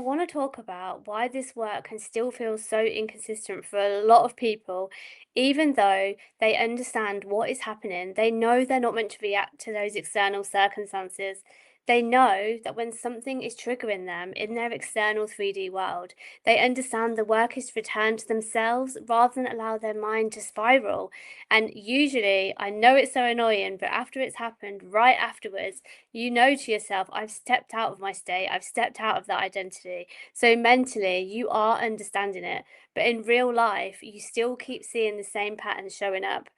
I want to talk about why this work can still feel so inconsistent for a lot of people, even though they understand what is happening. They know they're not meant to react to those external circumstances. They know that when something is triggering them in their external 3D world, they understand the work is to return to themselves rather than allow their mind to spiral. And usually, I know it's so annoying, but after it's happened, right afterwards, you know to yourself, I've stepped out of my state, I've stepped out of that identity. So mentally, you are understanding it, but in real life, you still keep seeing the same patterns showing up.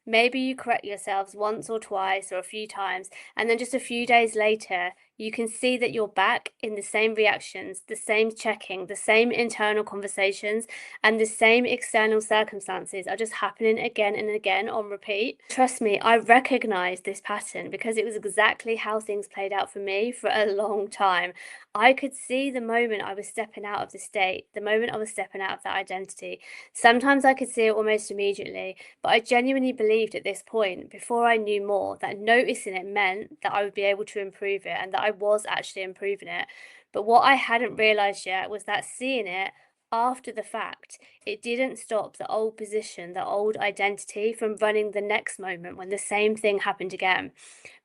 Maybe you correct yourselves once or twice or a few times, and then just a few days later, you can see that you're back in the same reactions, the same checking, the same internal conversations, and the same external circumstances are just happening again and again on repeat. Trust me, I recognize this pattern because it was exactly how things played out for me for a long time. I could see the moment I was stepping out of the state, the moment I was stepping out of that identity. Sometimes I could see it almost immediately, but I genuinely believed at this point, before I knew more, that noticing it meant that I would be able to improve it and that I was actually improving it. But what I hadn't realized yet was that seeing it after the fact, it didn't stop the old position, the old identity from running the next moment when the same thing happened again.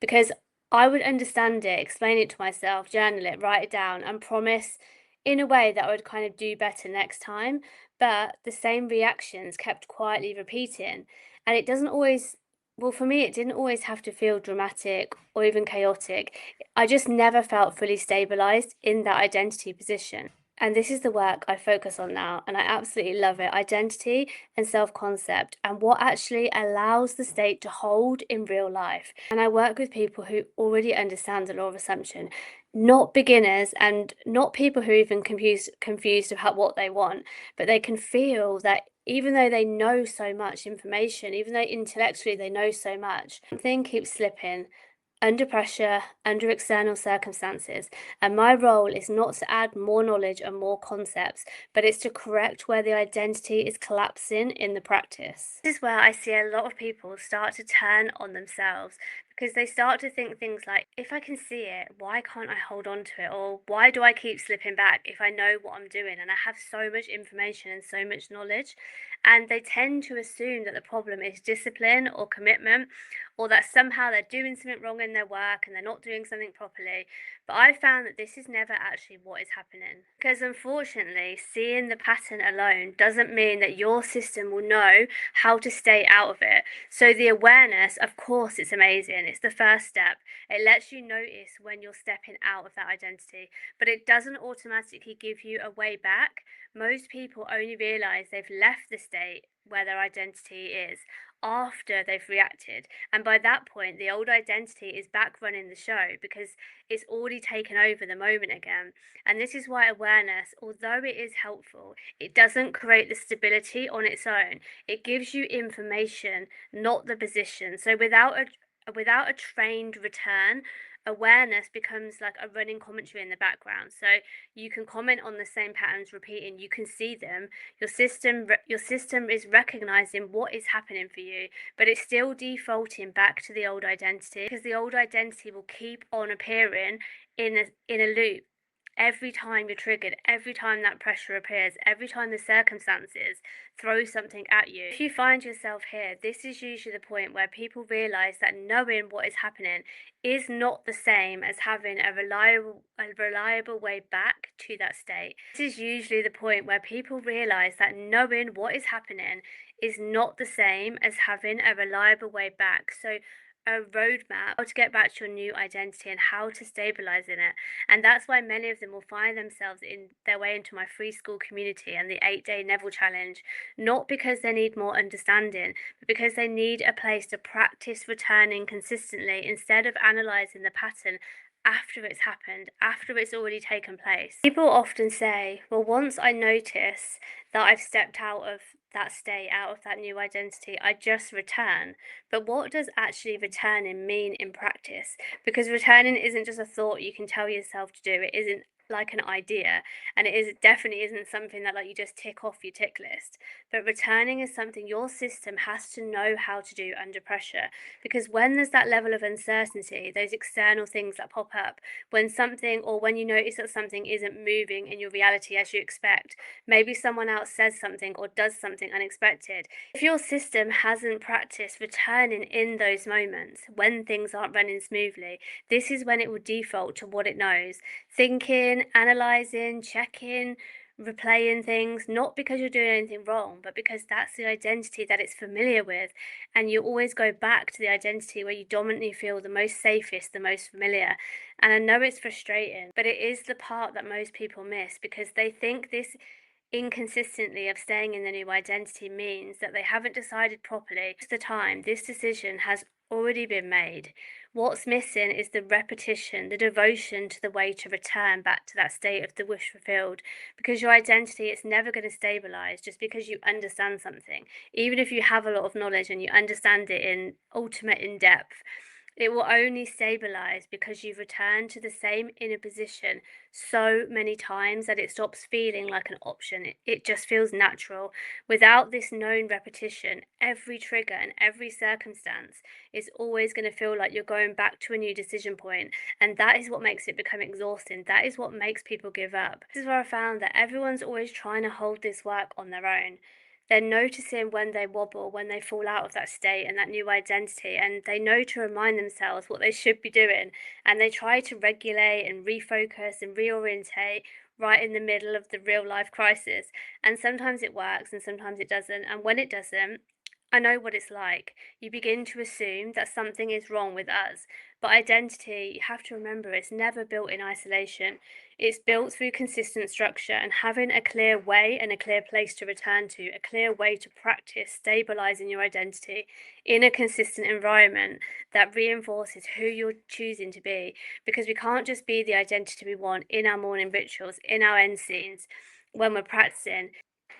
Because I would understand it, explain it to myself, journal it, write it down, and promise in a way that I would kind of do better next time. But the same reactions kept quietly repeating. And it doesn't always, well, for me, it didn't always have to feel dramatic or even chaotic. I just never felt fully stabilized in that identity position. And this is the work I focus on now, and I absolutely love it. Identity and self concept, and what actually allows the state to hold in real life. And I work with people who already understand the law of assumption, not beginners and not people who are even confused about what they want, but they can feel that even though they know so much information, even though intellectually they know so much, something keeps slipping under pressure, under external circumstances. And my role is not to add more knowledge and more concepts, but it's to correct where the identity is collapsing in the practice. This is where I see a lot of people start to turn on themselves because they start to think things like, if I can see it, why can't I hold on to it? Or why do I keep slipping back if I know what I'm doing and I have so much information and so much knowledge? And they tend to assume that the problem is discipline or commitment, or that somehow they're doing something wrong in their work and they're not doing something properly. But I've found that this is never actually what is happening. Because unfortunately, seeing the pattern alone doesn't mean that your system will know how to stay out of it. So the awareness, of course, it's amazing. It's the first step. It lets you notice when you're stepping out of that identity, but it doesn't automatically give you a way back. Most people only realize they've left the state where their identity is after they've reacted. And by that point, the old identity is back running the show because it's already taken over the moment again. And this is why awareness, although it is helpful, it doesn't create the stability on its own. It gives you information, not the position. So without a trained return, awareness becomes like a running commentary in the background. So you can comment on the same patterns repeating, you can see them. Your system is recognizing what is happening for you, but it's still defaulting back to the old identity because the old identity will keep on appearing in a loop. Every time you're triggered, every time that pressure appears, every time the circumstances throw something at you. If you find yourself here, this is usually the point where people realize that knowing what is happening is not the same as having a reliable way back to that state. This is usually the point where people realize that knowing what is happening is not the same as having a reliable way back. So a roadmap how to get back to your new identity and how to stabilize in it. And that's why many of them will find themselves in their way into my free Skool community and the 8-day Neville challenge, not because they need more understanding, but because they need a place to practice returning consistently instead of analyzing the pattern after it's happened, after it's already taken place. People often say, well, once I notice that I've stepped out of that state, out of that new identity, I just return. But what does actually returning mean in practice? Because returning isn't just a thought you can tell yourself to do, it isn't like an idea, and it definitely isn't something that like you just tick off your tick list. But returning is something your system has to know how to do under pressure, because when there's that level of uncertainty, those external things that pop up, when something, or when you notice that something isn't moving in your reality as you expect, maybe someone else says something or does something unexpected. If your system hasn't practiced returning in those moments when things aren't running smoothly, this is when it will default to what it knows, thinking, analyzing, checking, replaying things, not because you're doing anything wrong, but because that's the identity that it's familiar with. And you always go back to the identity where you dominantly feel the most safest, the most familiar. And I know it's frustrating, but it is the part that most people miss because they think this inconsistently of staying in the new identity means that they haven't decided properly. Most of the time, this decision has already been made. What's missing is the repetition, the devotion to the way to return back to that state of the wish fulfilled. Because your identity is never going to stabilize just because you understand something. Even if you have a lot of knowledge and you understand it in ultimate in depth, it will only stabilize because you've returned to the same inner position so many times that it stops feeling like an option. It just feels natural. Without this known repetition, every trigger and every circumstance is always going to feel like you're going back to a new decision point. And that is what makes it become exhausting. That is what makes people give up. This is where I found that everyone's always trying to hold this work on their own. They're noticing when they wobble, when they fall out of that state and that new identity, and they know to remind themselves what they should be doing. And they try to regulate and refocus and reorientate right in the middle of the real life crisis. And sometimes it works and sometimes it doesn't. And when it doesn't, I know what it's like. You begin to assume that something is wrong with us. But identity, you have to remember, it's never built in isolation. It's built through consistent structure and having a clear way and a clear place to return to, a clear way to practice stabilizing your identity in a consistent environment that reinforces who you're choosing to be. Because we can't just be the identity we want in our morning rituals, in our end scenes, when we're practicing.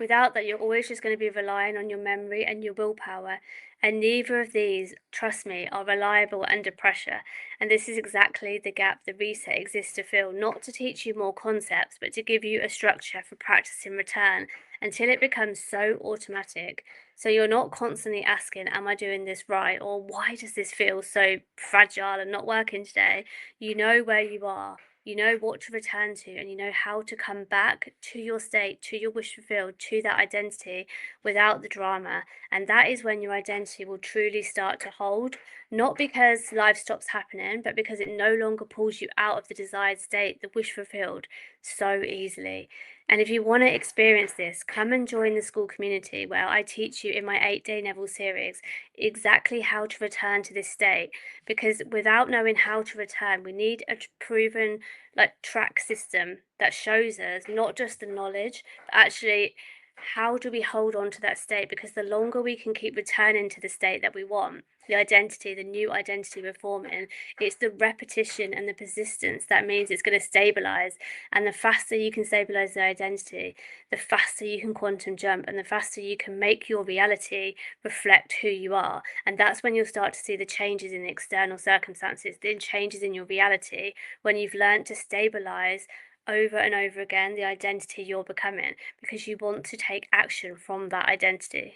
Without that, you're always just going to be relying on your memory and your willpower. And neither of these, trust me, are reliable under pressure. And this is exactly the gap the reset exists to fill, not to teach you more concepts, but to give you a structure for practice in return until it becomes so automatic. So you're not constantly asking, am I doing this right? Or why does this feel so fragile and not working today? You know where you are. You know what to return to, and you know how to come back to your state, to your wish fulfilled, to that identity without the drama. And that is when your identity will truly start to hold, not because life stops happening, but because it no longer pulls you out of the desired state, the wish fulfilled, so easily. And if you want to experience this, come and join the Skool community where I teach you in my 8-day Neville series exactly how to return to this state. Because without knowing how to return, we need a proven like track system that shows us not just the knowledge, but actually how do we hold on to that state? Because the longer we can keep returning to the state that we want, the identity, the new identity we're forming, it's the repetition and the persistence that means it's going to stabilize. And the faster you can stabilize the identity, the faster you can quantum jump and the faster you can make your reality reflect who you are. And that's when you'll start to see the changes in the external circumstances, the changes in your reality, when you've learned to stabilize over and over again the identity you're becoming because you want to take action from that identity.